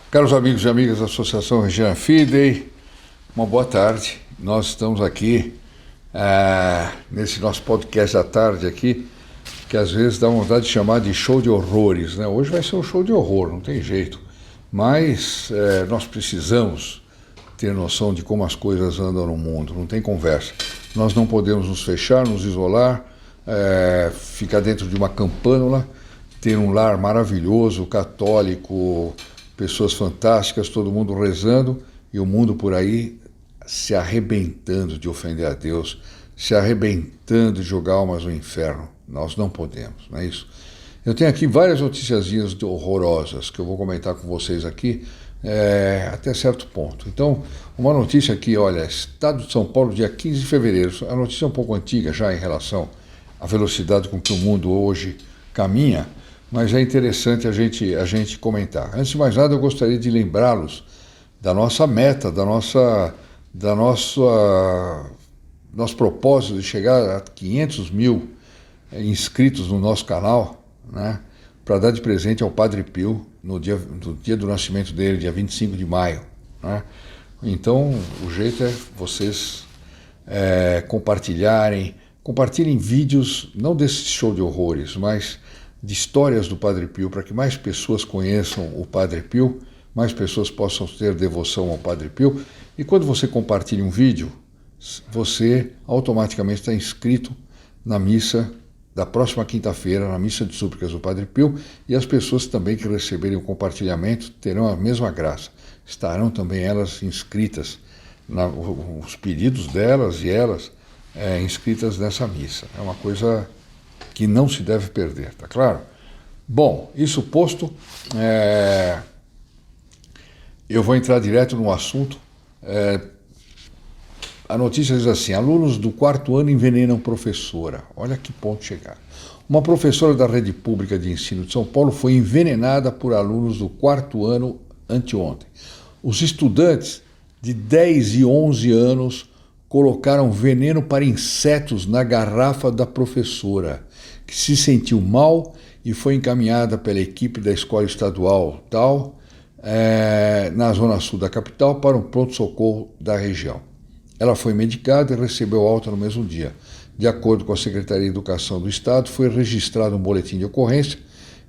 Caros amigos e amigas da Associação Regina Fidei, uma boa tarde. Nós estamos aqui nesse nosso podcast da tarde aqui, que às vezes dá vontade de chamar de show de horrores, né? Hoje vai ser um show de horror, não tem jeito. Mas nós precisamos ter noção de como as coisas andam no mundo, não tem conversa. Nós não podemos nos fechar, nos isolar, ficar dentro de uma campânula, ter um lar maravilhoso, católico, pessoas fantásticas, todo mundo rezando e o mundo por aí se arrebentando de ofender a Deus, se arrebentando de jogar almas no inferno. Nós não podemos, não é isso? Eu tenho aqui várias noticiazinhas horrorosas que eu vou comentar com vocês aqui até certo ponto. Então, uma notícia aqui, olha, Estado de São Paulo, dia 15 de fevereiro, a notícia é um pouco antiga já em relação à velocidade com que o mundo hoje caminha, mas é interessante a gente comentar. Antes de mais nada, eu gostaria de lembrá-los da nossa meta, nosso propósito de chegar a 500 mil inscritos no nosso canal, né, para dar de presente ao Padre Pio no dia do nascimento dele, dia 25 de maio. Né? Então, o jeito é vocês compartilhem vídeos, não desse show de horrores, mas de histórias do Padre Pio, para que mais pessoas conheçam o Padre Pio, mais pessoas possam ter devoção ao Padre Pio. E quando você compartilha um vídeo, você automaticamente está inscrito na missa da próxima quinta-feira, na missa de súplicas do Padre Pio, e as pessoas também que receberem o compartilhamento terão a mesma graça. Estarão também elas inscritas, os pedidos delas e elas inscritas nessa missa. É uma coisa que não se deve perder, tá claro? Bom, isso posto, eu vou entrar direto no assunto. A notícia diz assim: alunos do 4º ano envenenam professora. Olha que ponto chegar. Uma professora da rede pública de ensino de São Paulo foi envenenada por alunos do 4º ano anteontem. Os estudantes de 10 e 11 anos colocaram veneno para insetos na garrafa da professora, que se sentiu mal e foi encaminhada pela equipe da escola estadual na zona sul da capital para um pronto-socorro da região. Ela foi medicada e recebeu alta no mesmo dia. De acordo com a Secretaria de Educação do Estado, foi registrado um boletim de ocorrência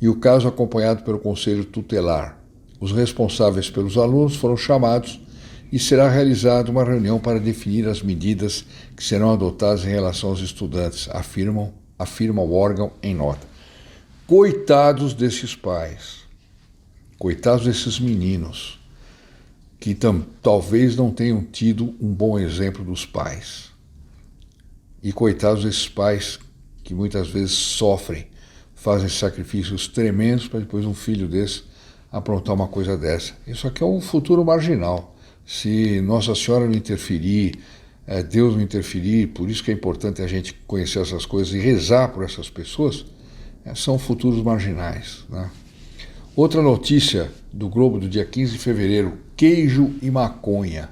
e o caso acompanhado pelo Conselho Tutelar. Os responsáveis pelos alunos foram chamados e será realizada uma reunião para definir as medidas que serão adotadas em relação aos estudantes, afirma o órgão em nota. Coitados desses pais, coitados desses meninos, que talvez não tenham tido um bom exemplo dos pais. E coitados desses pais que muitas vezes sofrem, fazem sacrifícios tremendos para depois um filho desse aprontar uma coisa dessa. Isso aqui é um futuro marginal. Se Nossa Senhora não interferir, Deus não interferir, por isso que é importante a gente conhecer essas coisas e rezar por essas pessoas, são futuros marginais, né? Outra notícia do Globo do dia 15 de fevereiro, queijo e maconha.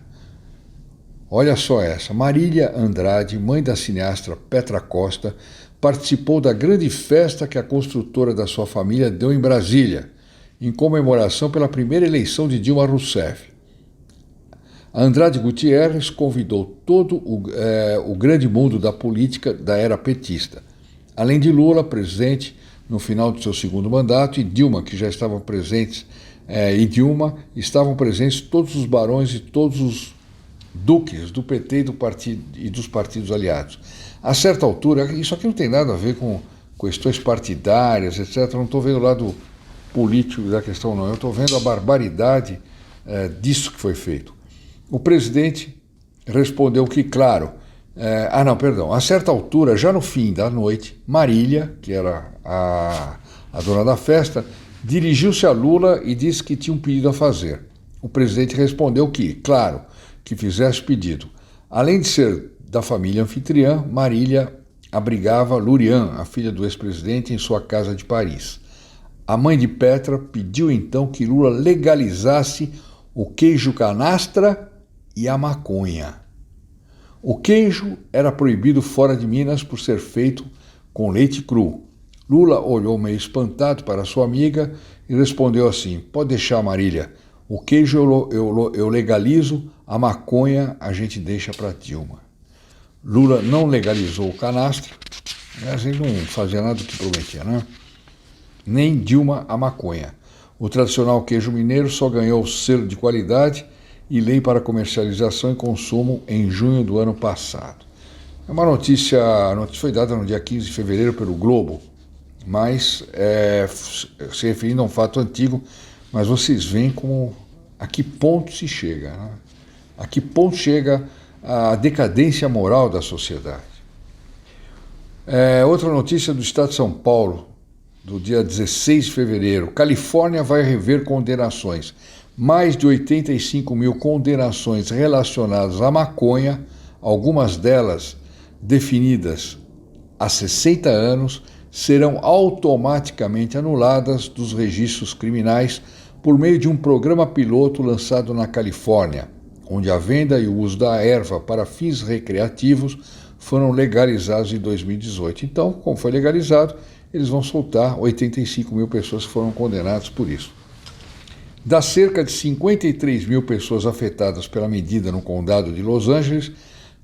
Olha só essa, Marília Andrade, mãe da cineasta Petra Costa, participou da grande festa que a construtora da sua família deu em Brasília, em comemoração pela primeira eleição de Dilma Rousseff. A Andrade Gutierrez convidou todo o grande mundo da política da era petista. Além de Lula, presidente no final do seu segundo mandato, e Dilma, que já estavam presentes, estavam presentes todos os barões e todos os duques do PT e dos partidos aliados. A certa altura, isso aqui não tem nada a ver com questões partidárias, etc. Não estou vendo o lado político da questão, não. Eu estou vendo a barbaridade disso que foi feito. O presidente respondeu que, claro, a certa altura, já no fim da noite, Marília, que era a dona da festa, dirigiu-se a Lula e disse que tinha um pedido a fazer. O presidente respondeu que, claro, que fizesse o pedido. Além de ser da família anfitriã, Marília abrigava Lurian, a filha do ex-presidente, em sua casa de Paris. A mãe de Petra pediu então que Lula legalizasse o queijo canastra e a maconha. O queijo era proibido fora de Minas por ser feito com leite cru. Lula olhou meio espantado para sua amiga e respondeu assim: pode deixar, Marília, o queijo eu legalizo, a maconha a gente deixa para Dilma. Lula não legalizou o canastra, mas ele não fazia nada do que prometia, né? Nem Dilma a maconha. O tradicional queijo mineiro só ganhou o selo de qualidade e lei para comercialização e consumo em junho do ano passado. É uma notícia, a notícia foi dada no dia 15 de fevereiro pelo Globo, mas se referindo a um fato antigo, mas vocês veem a que ponto se chega, né? A que ponto chega a decadência moral da sociedade. Outra notícia do Estado de São Paulo, do dia 16 de fevereiro. Califórnia vai rever condenações. Mais de 85 mil condenações relacionadas à maconha, algumas delas definidas há 60 anos, serão automaticamente anuladas dos registros criminais por meio de um programa piloto lançado na Califórnia, onde a venda e o uso da erva para fins recreativos foram legalizados em 2018. Então, como foi legalizado, eles vão soltar 85 mil pessoas que foram condenadas por isso. Das cerca de 53 mil pessoas afetadas pela medida no condado de Los Angeles,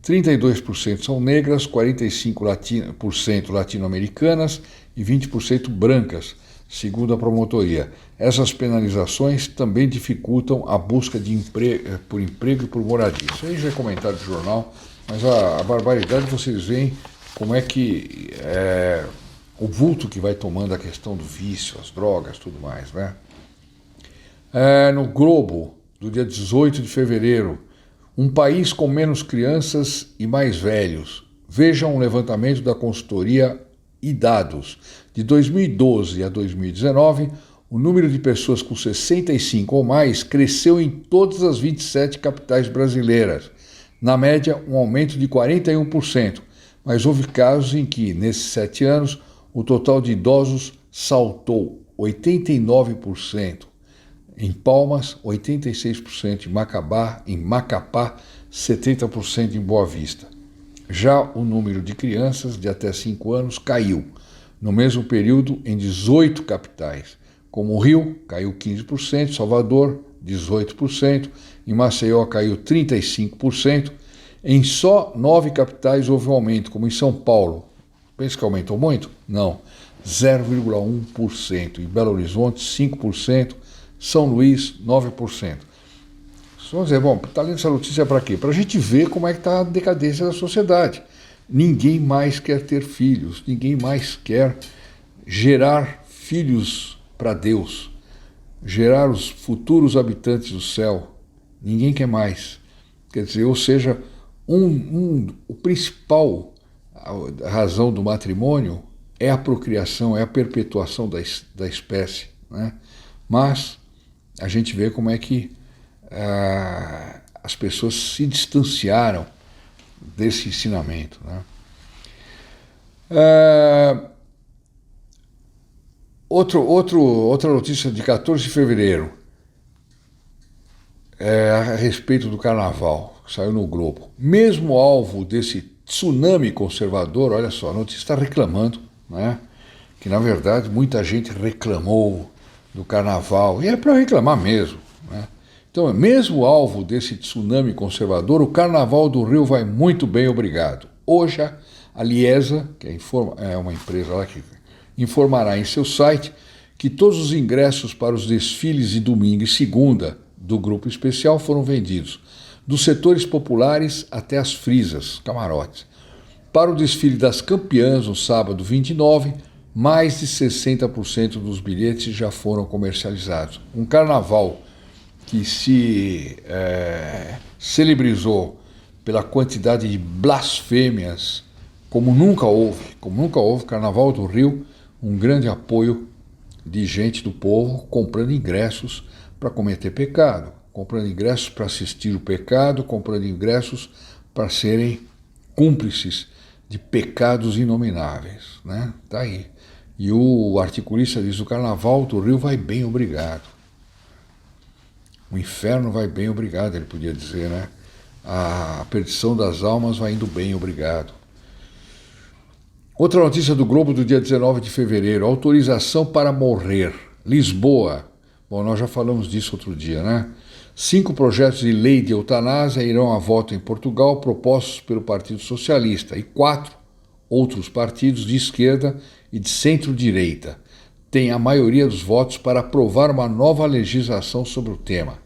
32% são negras, 45% latino-americanas e 20% brancas, segundo a promotoria. Essas penalizações também dificultam a busca de por emprego e por moradia. Isso aí já é comentário do jornal, mas a barbaridade vocês veem como é que o vulto que vai tomando a questão do vício, as drogas, tudo mais, né? No Globo, do dia 18 de fevereiro, um país com menos crianças e mais velhos. Veja um levantamento da consultoria e dados. De 2012 a 2019, o número de pessoas com 65 ou mais cresceu em todas as 27 capitais brasileiras. Na média, um aumento de 41%, mas houve casos em que, nesses 7 anos, o total de idosos saltou 89%. Em Palmas, 86%, em Macapá, 70% em Boa Vista. Já o número de crianças de até 5 anos caiu, no mesmo período, em 18 capitais, como o Rio, caiu 15%, Salvador, 18%, em Maceió caiu 35%, em só 9 capitais houve um aumento, como em São Paulo. Pensa que aumentou muito? Não, 0,1%, em Belo Horizonte, 5%, São Luís, 9%. Vamos dizer, bom, está lendo essa notícia para quê? Para a gente ver como é que está a decadência da sociedade. Ninguém mais quer ter filhos, ninguém mais quer gerar filhos para Deus, gerar os futuros habitantes do céu. Ninguém quer mais. Quer dizer, ou seja, o principal razão do matrimônio é a procriação, é a perpetuação da espécie, né? Mas a gente vê como é que as pessoas se distanciaram desse ensinamento, né? Outra notícia de 14 de fevereiro a respeito do carnaval, que saiu no Globo. Mesmo alvo desse tsunami conservador, olha só, a notícia está reclamando, né? Que na verdade muita gente reclamou do carnaval, e é para reclamar mesmo, né? Então, mesmo alvo desse tsunami conservador, o Carnaval do Rio vai muito bem, obrigado. Hoje, a Liesa, que é uma empresa lá que informará em seu site que todos os ingressos para os desfiles de domingo e segunda do grupo especial foram vendidos, dos setores populares até as frisas, camarotes. Para o desfile das campeãs, no sábado 29, mais de 60% dos bilhetes já foram comercializados. Um carnaval que se celebrizou pela quantidade de blasfêmias, como nunca houve, Carnaval do Rio, um grande apoio de gente do povo comprando ingressos para cometer pecado, comprando ingressos para assistir o pecado, comprando ingressos para serem cúmplices de pecados inomináveis, né? Tá aí. E o articulista diz: o carnaval do Rio vai bem, obrigado. O inferno vai bem, obrigado, ele podia dizer, né? A perdição das almas vai indo bem, obrigado. Outra notícia do Globo do dia 19 de fevereiro: autorização para morrer. Lisboa. Bom, nós já falamos disso outro dia, né? 5 projetos de lei de eutanásia irão a voto em Portugal, propostos pelo Partido Socialista, e 4 outros partidos de esquerda e de centro-direita têm a maioria dos votos para aprovar uma nova legislação sobre o tema.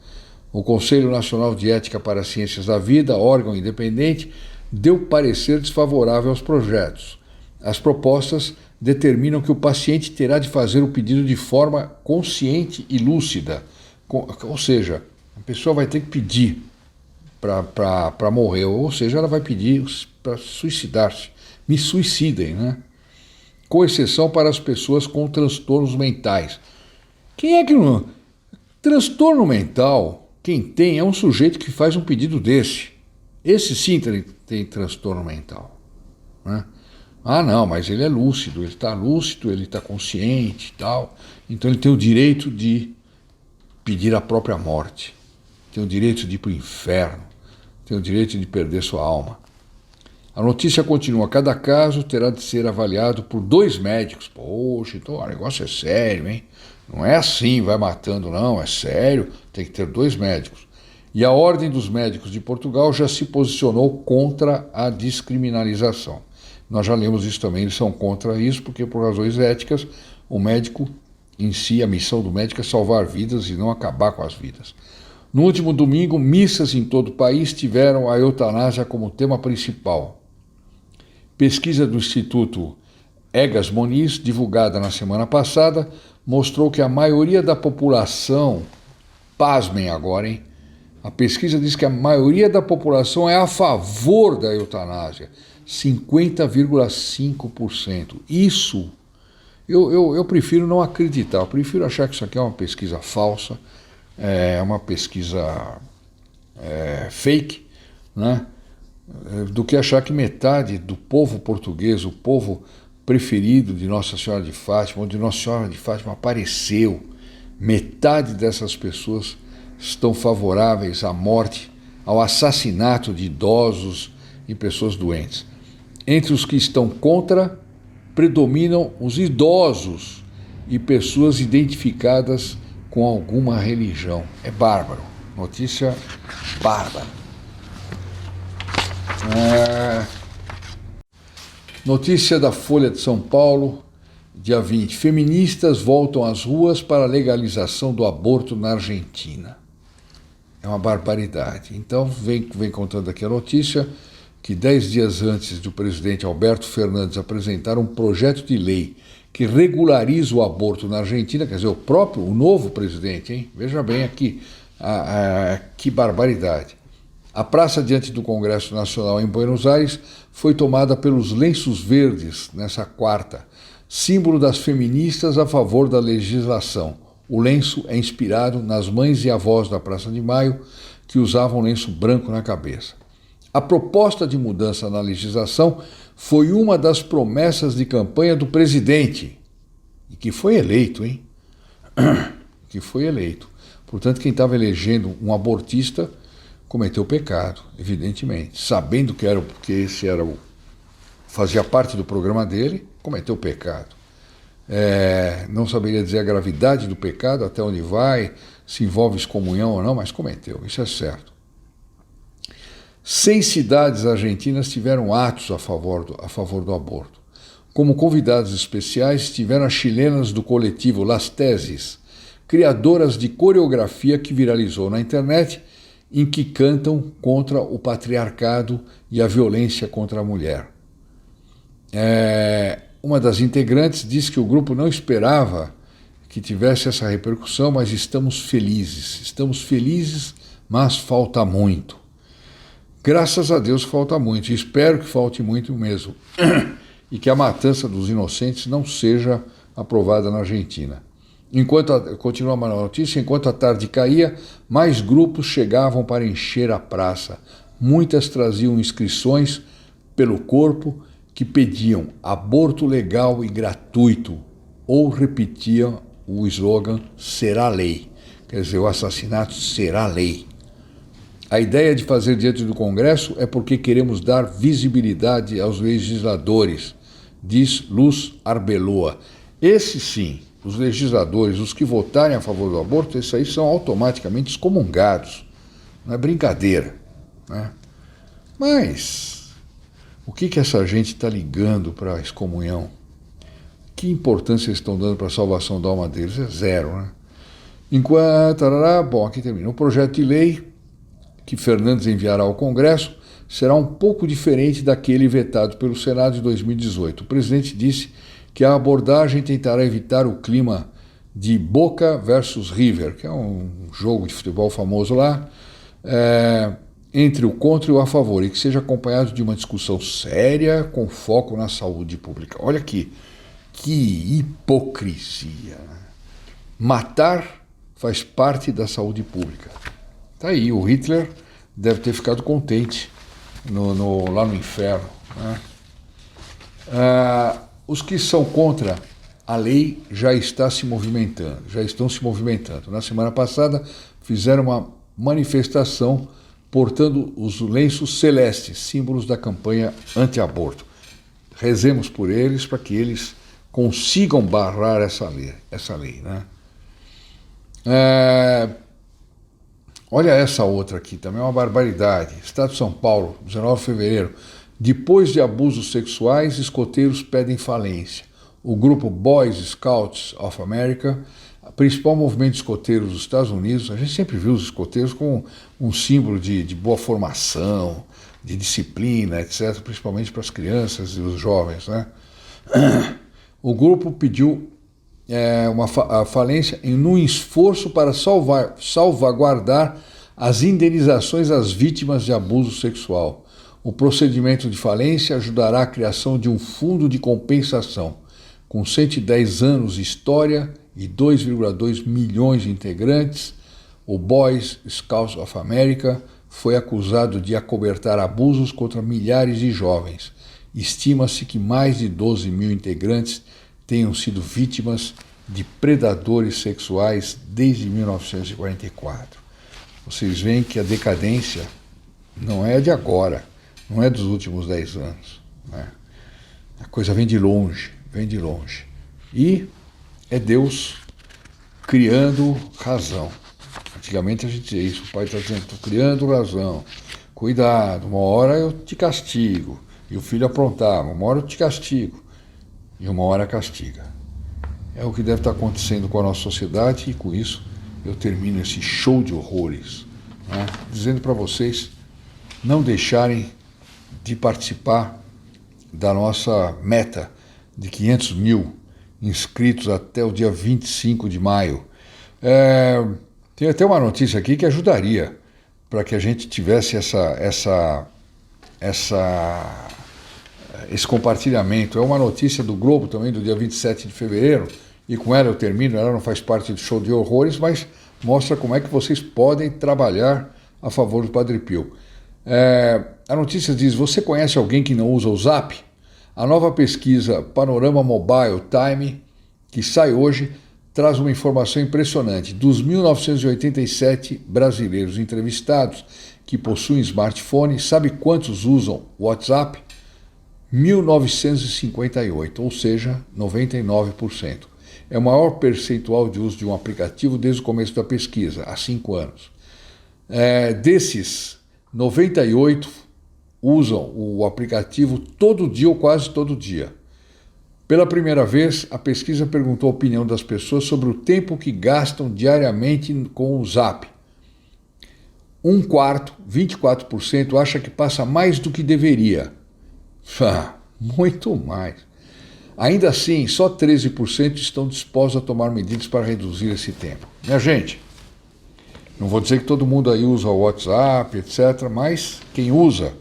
O Conselho Nacional de Ética para as Ciências da Vida, órgão independente, deu parecer desfavorável aos projetos. As propostas determinam que o paciente terá de fazer o pedido de forma consciente e lúcida, ou seja, a pessoa vai ter que pedir para morrer, ou seja, ela vai pedir para suicidar-se. Me suicidem, né? Com exceção para as pessoas com transtornos mentais. Quem é que não... Transtorno mental, quem tem, é um sujeito que faz um pedido desse. Esse sim tem transtorno mental, né? Ah, não, mas ele é lúcido, ele está consciente e tal. Então ele tem o direito de pedir a própria morte. Tem o direito de ir para o inferno. Tem o direito de perder sua alma. A notícia continua: cada caso terá de ser avaliado por 2 médicos. Poxa, então o negócio é sério, hein? Não é assim, vai matando, não, é sério. Tem que ter 2 médicos. E a Ordem dos Médicos de Portugal já se posicionou contra a descriminalização. Nós já lemos isso também, eles são contra isso, porque por razões éticas, o médico em si, a missão do médico é salvar vidas e não acabar com as vidas. No último domingo, missas em todo o país tiveram a eutanásia como tema principal. Pesquisa do Instituto Egas Moniz, divulgada na semana passada, mostrou que a maioria da população, pasmem agora, hein? A pesquisa diz que a maioria da população é a favor da eutanásia, 50,5%. Isso, eu prefiro não acreditar, eu prefiro achar que isso aqui é uma pesquisa falsa, é uma pesquisa fake, né? Do que achar que metade do povo português, o povo preferido de Nossa Senhora de Fátima, onde Nossa Senhora de Fátima apareceu, metade dessas pessoas estão favoráveis à morte, ao assassinato de idosos e pessoas doentes. Entre os que estão contra, predominam os idosos e pessoas identificadas com alguma religião. É bárbaro. Notícia bárbara. Notícia da Folha de São Paulo, dia 20. Feministas voltam às ruas para a legalização do aborto na Argentina. É uma barbaridade. Então, vem contando aqui a notícia que 10 dias antes do presidente Alberto Fernandes apresentar um projeto de lei que regulariza o aborto na Argentina, quer dizer, o novo presidente, hein? Veja bem aqui, que barbaridade. A praça diante do Congresso Nacional em Buenos Aires foi tomada pelos lenços verdes nessa quarta, símbolo das feministas a favor da legislação. O lenço é inspirado nas mães e avós da Praça de Maio, que usavam lenço branco na cabeça. A proposta de mudança na legislação foi uma das promessas de campanha do presidente, e que foi eleito, hein? Que foi eleito. Portanto, quem estava elegendo um abortista cometeu pecado, evidentemente. Sabendo que esse fazia parte do programa dele, cometeu pecado. Não saberia dizer a gravidade do pecado, até onde vai, se envolve excomunhão ou não, mas cometeu, isso é certo. 100 cidades argentinas tiveram atos a favor do aborto. Como convidados especiais estiveram as chilenas do coletivo Las Tesis, criadoras de coreografia que viralizou na internet, em que cantam contra o patriarcado e a violência contra a mulher. Uma das integrantes disse que o grupo não esperava que tivesse essa repercussão, mas estamos felizes, mas falta muito. Graças a Deus falta muito, e espero que falte muito mesmo, e que a matança dos inocentes não seja aprovada na Argentina. Continua a notícia, enquanto a tarde caía, mais grupos chegavam para encher a praça. Muitas traziam inscrições pelo corpo que pediam aborto legal e gratuito. ou repetia o slogan "será lei", quer dizer, o assassinato será lei. A ideia de fazer diante do Congresso é porque queremos dar visibilidade aos legisladores, diz Luz Arbeloa. Esses sim, os legisladores, os que votarem a favor do aborto, esses aí são automaticamente excomungados. Não é brincadeira, né? Mas o que essa gente está ligando para a excomunhão? Que importância eles estão dando para a salvação da alma deles? É zero, né? Enquanto... Bom, aqui termina. O projeto de lei que Fernandes enviará ao Congresso será um pouco diferente daquele vetado pelo Senado em 2018. O presidente disse que a abordagem tentará evitar o clima de Boca versus River, que é um jogo de futebol famoso lá, entre o contra e o a favor, e que seja acompanhado de uma discussão séria com foco na saúde pública. Olha aqui, que hipocrisia. Matar faz parte da saúde pública. Tá aí, o Hitler deve ter ficado contente lá no inferno, né? Os que são contra a lei já estão se movimentando. Na semana passada fizeram uma manifestação portando os lenços celestes, símbolos da campanha anti-aborto. Rezemos por eles para que eles consigam barrar essa lei, né? Olha essa outra aqui, também é uma barbaridade. Estado de São Paulo, 19 de fevereiro. Depois de abusos sexuais, escoteiros pedem falência. O grupo Boys Scouts of America, principal movimento de escoteiros dos Estados Unidos, a gente sempre viu os escoteiros como um símbolo de boa formação, de disciplina, etc., principalmente para as crianças e os jovens, né? O grupo pediu a falência num esforço para salvaguardar as indenizações às vítimas de abuso sexual. O procedimento de falência ajudará a criação de um fundo de compensação. Com 110 anos de história e 2,2 milhões de integrantes, o Boys Scouts of America foi acusado de acobertar abusos contra milhares de jovens. Estima-se que mais de 12 mil integrantes tenham sido vítimas de predadores sexuais desde 1944. Vocês veem que a decadência não é de agora, não é dos últimos 10 anos, né? A coisa vem de longe. E é Deus criando razão. Antigamente a gente dizia isso, o pai está dizendo, estou criando razão, cuidado, uma hora eu te castigo. E o filho aprontava, uma hora eu te castigo. E uma hora castiga. É o que deve estar acontecendo com a nossa sociedade, e com isso eu termino esse show de horrores, né? Dizendo para vocês não deixarem de participar da nossa meta de 500 mil inscritos até o dia 25 de maio. Tem até uma notícia aqui que ajudaria para que a gente tivesse esse compartilhamento. É uma notícia do Globo também, do dia 27 de fevereiro, e com ela eu termino. Ela não faz parte do show de horrores, mas mostra como é que vocês podem trabalhar a favor do Padre Pio. A notícia diz: você conhece alguém que não usa o Zap? A nova pesquisa Panorama Mobile Time, que sai hoje, traz uma informação impressionante. Dos 1.987 brasileiros entrevistados que possuem smartphone, sabe quantos usam o WhatsApp? 1.958, ou seja, 99%. É o maior percentual de uso de um aplicativo desde o começo da pesquisa, há 5 anos. Desses, 98 usam o aplicativo todo dia ou quase todo dia. Pela primeira vez, a pesquisa perguntou a opinião das pessoas sobre o tempo que gastam diariamente com o Zap. 24%, acha que passa mais do que deveria. Muito mais. Ainda assim, só 13% estão dispostos a tomar medidas para reduzir esse tempo. Minha gente, não vou dizer que todo mundo aí usa o WhatsApp, etc., mas quem usa,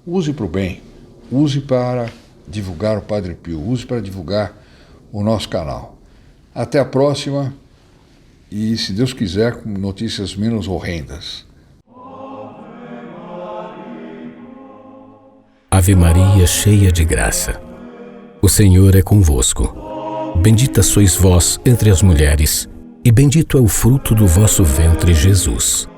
use para o bem. Use para divulgar o Padre Pio, use para divulgar o nosso canal. Até a próxima e, se Deus quiser, com notícias menos horrendas. Ave Maria, cheia de graça, o Senhor é convosco. Bendita sois vós entre as mulheres, e bendito é o fruto do vosso ventre, Jesus.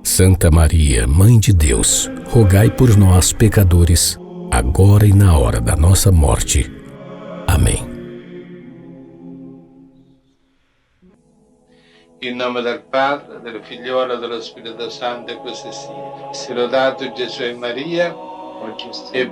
Santa Maria, Mãe de Deus, rogai por nós, pecadores, agora e na hora da nossa morte. Amém. In nome del Padre, del Figliolo e dello Spirito Santo, e così sia. Sia lodato Gesù e Maria, oggi e